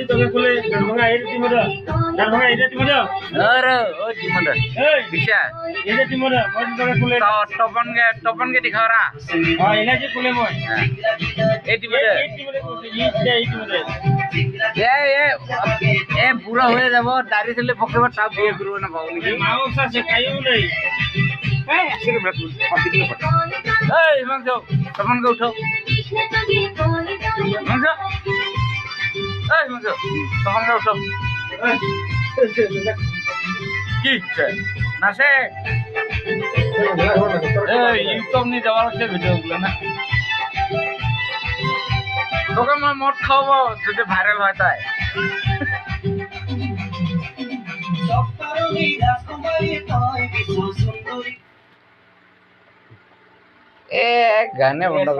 তোকে খুলে দরভঙ্গা এর টিম রে দরভঙ্গা এর টিম রে अरे ओ टीम रे এই दिशा এর টিম রে মই তোকে খুলে तो टपन के दिखाओ रा হ্যাঁ এলা যে খুলে মই ए टीम रे এই টিম রে কোসে এই টিম রে এ বুড়া হয়ে যাব দাড়ি ছেলে পকেবার তাও বিয়ে করব না বাবু নাকি মাউসা সে খাইও নাই এই আসলে ব্রাত পাতি কিলো পাতি এই হিমাংশ তপন কে উঠো হিমাংশ এই হিমাংশ তপন কে উঠো কি না সে এই ইউটিউব নি দেওয়ার আছে ভিডিও গুলো না তোকে মই মদ খাওয়াবো যদি ভাইরাল হয় তাই এ গানে বন্ধ